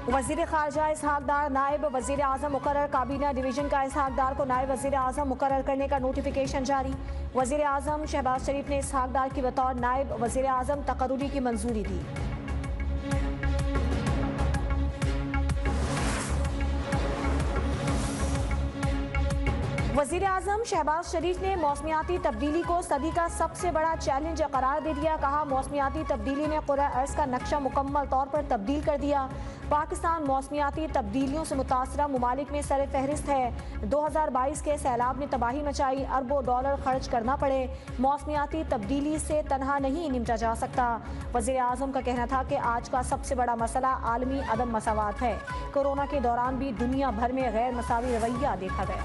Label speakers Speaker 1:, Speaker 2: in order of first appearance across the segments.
Speaker 1: वजीर खारजा इसहाक डार नायब वजीर आजम मुकर्रर। काबीना डिवीजन का इसहाक डार को नायब वजीर आजम मुकर्रर करने का नोटिफिकेशन जारी। वजीर आजम शहबाज शरीफ ने इसहाक डार की बतौर नायब वजीर आजम तकर्रुरी की मंजूरी दी। वजीर आजम शहबाज शरीफ ने मौसमियाती तब्दीली को सदी का सबसे बड़ा चैलेंज करार दे दिया। कहा, मौसमियाती तब्दीली ने कुर्रा अर्ज का नक्शा मुकम्मल तौर पर तब्दील कर दिया। पाकिस्तान मौसमियाती तब्दीलियों से मुतासरा ममालिक में सर फहरिस्त है। 2022 के सैलाब ने तबाही मचाई, अरबों डॉलर खर्च करना पड़े। मौसमियाती तब्दीली से तनहा नहीं निपटा जा सकता। वजीर आजम का कहना था कि आज का सबसे बड़ा मसला आलमी अदम मसावात है। कोरोना के दौरान भी दुनिया भर में गैर मसावी रवैया देखा गया।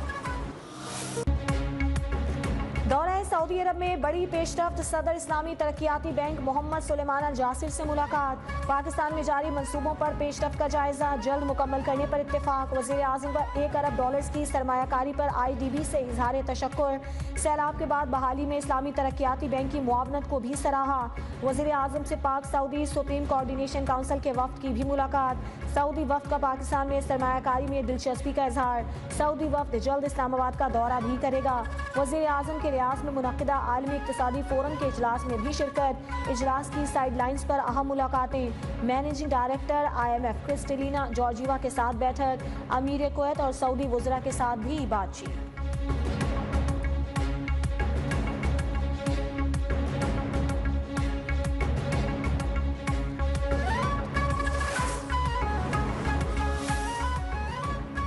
Speaker 1: दौरा सऊदी अरब में बड़ी पेशरफ्त। सदर इस्लामी तरक्याती बैंक मोहम्मद सुलेमान अल जासिर से मुलाकात। पाकिस्तान में जारी मंसूबों पर पेशरफ्त का जायजा, जल्द मुकम्मल करने पर इत्तेफाक। वज़ीर आज़म का 1 अरब डॉलर्स की सरमायाकारी पर IDB से इजहार तशक्कुर। सैलाब के बाद बहाली में इस्लामी तरक्याती बैंक की मुआवनत को भी सराहा। वज़ीर आज़म से पाक सऊदी सुप्रीम कोऑर्डिनेशन काउंसिल के वफ्द की भी मुलाकात। सऊदी वफ्द का पाकिस्तान में सरमायाकारी में दिलचस्पी का इजहार। सऊदी वफ्द जल्द इस्लामाबाद का दौरा भी करेगा। वज़ीर आज़म के रियाज में मुनक़िदा आलमी इक़्तिसादी फोरम के इजलास में भी शिरकत। इजलास की साइड लाइन्स पर अहम मुलाकातें। Managing director IMF Kristalina Georgieva के साथ बैठक। अमीर कुवैत और सऊदी वज़रा के साथ भी बातचीत।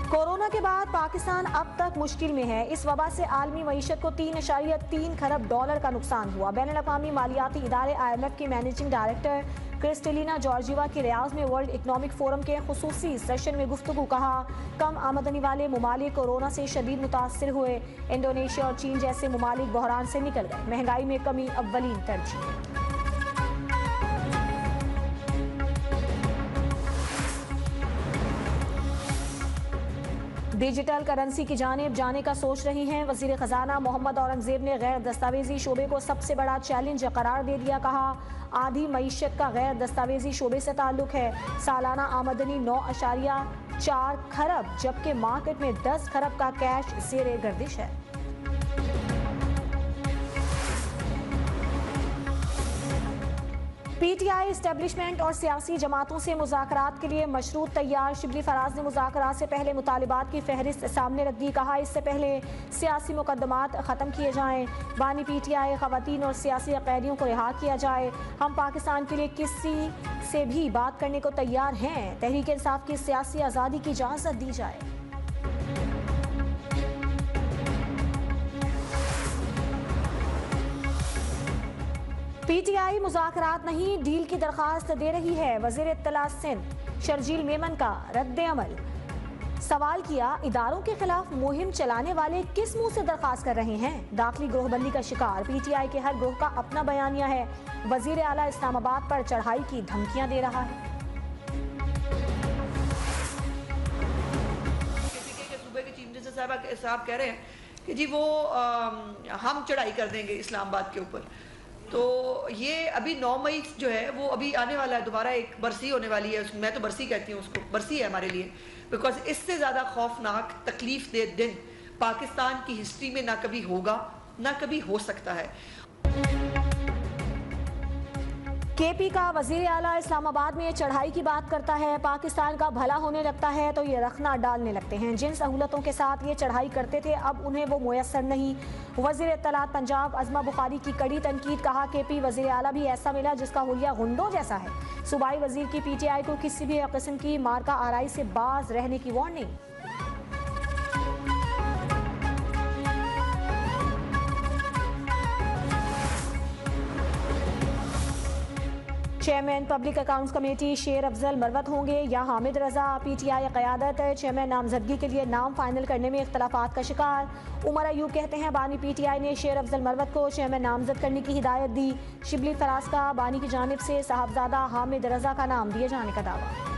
Speaker 1: कोरोना के बाद पाकिस्तान अब तक मुश्किल में है। इस वबा से आलमी मईशत को 3.3 खरब डॉलर का नुकसान हुआ। बैनुल-अक़वामी मालियाती इदारे IMF की मैनेजिंग डायरेक्टर क्रिस्टलिना जॉर्जिवा के रियाज में वर्ल्ड इकनॉमिक फोरम के खुसूसी सेशन में गुफ्तगू। कहा, कम आमदनी वाले ममालिक कोरोना से शदीद मुतासर हुए। इंडोनेशिया और चीन जैसे ममालिक बहरान से निकल गए। महंगाई में कमी अव्वलीन तरजीह। डिजिटल करेंसी की जानिब जाने का सोच रही हैं। वजीर खजाना मोहम्मद औरंगजेब ने गैर दस्तावेजी शोबे को सबसे बड़ा चैलेंज करार दे दिया। कहा, आधी मईशत का गैर दस्तावेजी शोबे से ताल्लुक है। सालाना आमदनी 9.4 खरब जबकि मार्केट में 10 खरब का कैश ज़ेरे गर्दिश है। PTI इस्टेब्लिशमेंट और सियासी जमातों से मुज़ाकरात के लिए मशरूत तैयार। शिबली फराज ने मुज़ाकरात से पहले मुतालिबात की फहरिस्त सामने रख दी। कहा, इससे पहले सियासी मुकदमात ख़त्म किए जाएँ। बानी PTI ख़वातीन और सियासी कैदियों को रिहा किया जाए। हम पाकिस्तान के लिए किसी से भी बात करने को तैयार हैं। तहरीक इंसाफ की सियासी आज़ादी की इजाज़त दी जाए। PTI मुज़ाकरात नहीं, डील की दरख्वास्त दे रही है। वज़ीर इत्तला सिंध शर्जील मेमन का रद्द अमल। सवाल किया, इदारों के खिलाफ मुहिम चलाने वाले किस मुंह से दरख्वास्त कर रहे हैं? दाखिली ग्रोहबंदी का शिकार। PTI के हर ग्रोह का अपना बयानिया है। वज़ीर आला इस्लामाबाद पर चढ़ाई की धमकियां दे रहा है।
Speaker 2: सूबे के चीफ मिनिस्टर साहब कह रहे हैं कि जी वो हम चढ़ाई कर देंगे इस्लामाबाद के ऊपर। तो ये अभी 9 मई जो है वो अभी आने वाला है। दोबारा एक बरसी होने वाली है। मैं तो बरसी कहती हूँ उसको, बरसी है हमारे लिए। बिकॉज इससे ज़्यादा खौफनाक तकलीफ दे दिन पाकिस्तान की हिस्ट्री में ना कभी होगा ना कभी हो सकता है।
Speaker 1: KP का वज़ीर आला इस्लामाबाद में चढ़ाई की बात करता है। पाकिस्तान का भला होने लगता है तो ये रखना डालने लगते हैं। जिन सहूलतों के साथ ये चढ़ाई करते थे अब उन्हें वो मुयस्सर नहीं। वज़ीर इत्तलात पंजाब अज़मा बुखारी की कड़ी तनकीद। कहा, KP वज़ीर आला भी ऐसा मिला जिसका हुलिया गुंडों जैसा है। सूबाई वज़ीर की PTI को किसी भी किस्म की मार्का आराई से बाज रहने की warning. Chairman public accounts committee शेर अफजल मरवत होंगे या हामिद रजा? PTI क़यादत चेयरमैन नामजदगी के लिए नाम फाइनल करने में इख्तलाफात का शिकार। उमर अयूब कहते हैं बानी PTI ने शेर अफजल मरवत को चेयरमैन नामजद करने की हिदायत दी। शिबली फराज का बानी की जानिब से साहबजादा हामिद रजा का नाम दिए जाने का दावा।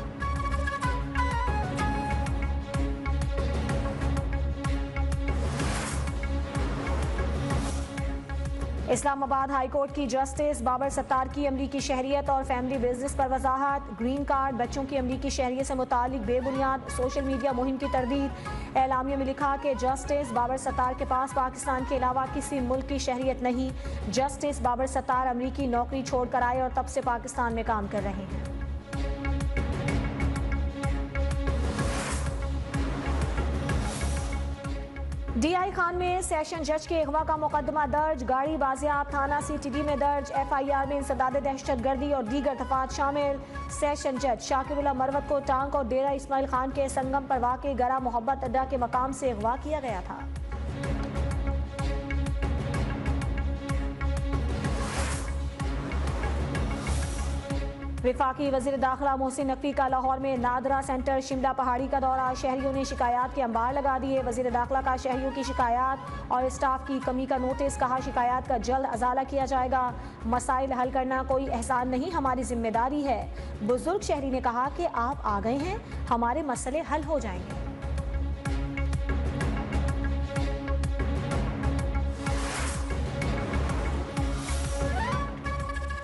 Speaker 1: इस्लामाबाद हाई कोर्ट की जस्टिस बाबर सत्तार की अमरीकी शहरियत और फैमिली बिजनेस पर वजाहत। ग्रीन कार्ड बच्चों की अमरीकी शहरियत से मुतालिक बेबुनियाद सोशल मीडिया मुहिम की तरदीद। एलामिया में लिखा कि जस्टिस बाबर सत्तार के पास पाकिस्तान के अलावा किसी मुल्क की शहरियत नहीं। जस्टिस बाबर सत्तार अमरीकी नौकरी छोड़कर आए और तब से पाकिस्तान में काम कर रहे हैं। DI खान में सेशन जज के अगवा का मुकदमा दर्ज। गाड़ी बाजियाब थाना CTD में दर्ज। FIR में इंसदाद दहशतगर्दी और दीगर दफात शामिल। सेशन जज शाकिरुल्लाह मरवत को टांग और डेरा इस्माइल खान के संगम पर वाक़ गरा मोहब्बत अड्डा के मकाम से अगवा किया गया था। विफाकी वज़ीर दाखिला मोहसिन नकवी का लाहौर में नादरा सेंटर शिमला पहाड़ी का दौरा। शहरियों ने शिकायत के अंबार लगा दिए। वज़ीर दाखिला का शहरियों की शिकायत और स्टाफ की कमी का नोटिस। कहा शिकायत का जल्द अजाला किया जाएगा। मसाइल हल करना कोई एहसान नहीं, हमारी जिम्मेदारी है। बुजुर्ग शहरी ने कहा कि आप आ गए हैं, हमारे मसले हल हो जाएंगे।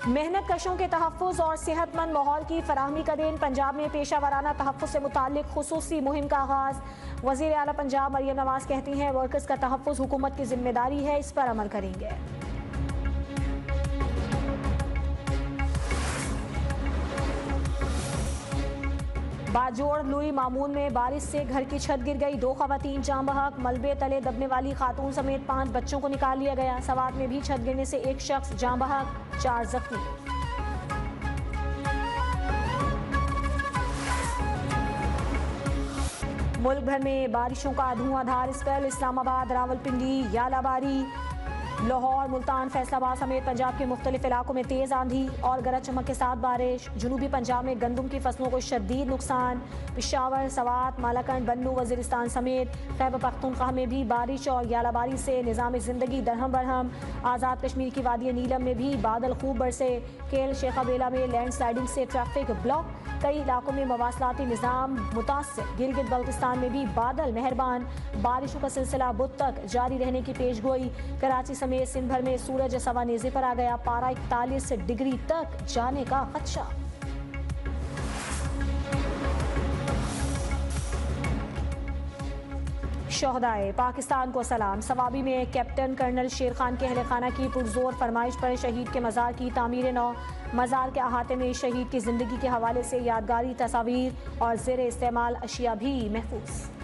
Speaker 1: मेहनत कशों के तहफ़्फ़ुज़ और सेहतमंद माहौल की फराहमी का दिन। पंजाब में पेशा वाराना तहफ़्फ़ुज़ से मुताल्लिक़ खुसूसी मुहिम का आगाज़। वज़ीर आला पंजाब मरियम नवाज़ कहती हैं वर्कर्स का तहफ़्फ़ुज़ हुकूमत की जिम्मेदारी है, इस पर अमल करेंगे। बाजोड़ लुई मामून में बारिश से घर की छत गिर गई। 2 ख़वातीन जाम बहक। मलबे तले दबने वाली खातून समेत 5 बच्चों को निकाल लिया गया। सवात में भी छत गिरने से 1 शख्स जाम बहक, 4 जख्मी। मुल्क भर में बारिशों का धुआंधार स्पेल। इस्लामाबाद, रावलपिंडी, यालाबारी, लाहौर, मुल्तान, फैसलाबाद समेत पंजाब के मुख्तलिफ इलाकों में तेज़ आंधी और गरज चमक के साथ बारिश। जनूबी पंजाब में गंदम की फसलों को शदीद नुकसान। पिशावर, सवात, मालाकंड, बन्नू, वज़ीरिस्तान समेत खैबर पख्तूनख्वा में भी बारिश और यालाबारी से निज़ाम ज़िंदगी दरहम बरहम। आज़ाद कश्मीर की वादी नीलम में भी बादल खूब बरसे। केल शेखाबेला में लैंड स्लाइडिंग से ट्रैफिक ब्लॉक। कई इलाकों में मवासलाती निज़ाम मुतासिर। गिलगित बल्तिस्तान में भी बादल मेहरबान। बारिशों का सिलसिला बुध तक जारी रहने की पेशगोई। कराची समेत सिंध भर में सूरज सवा नेज़े पर आ गया। पारा 41 डिग्री तक जाने का खदशा। शोहदाए पाकिस्तान को सलाम। सवाबी में कैप्टन कर्नल शेर खान के अहले खाना की पुरजोर फरमाइश पर शहीद के मज़ार की तामीर नौ। मज़ार के अहाते में शहीद की ज़िंदगी के हवाले से यादगारी तस्वीर और ज़ेर इस्तेमाल अशिया भी महफूज।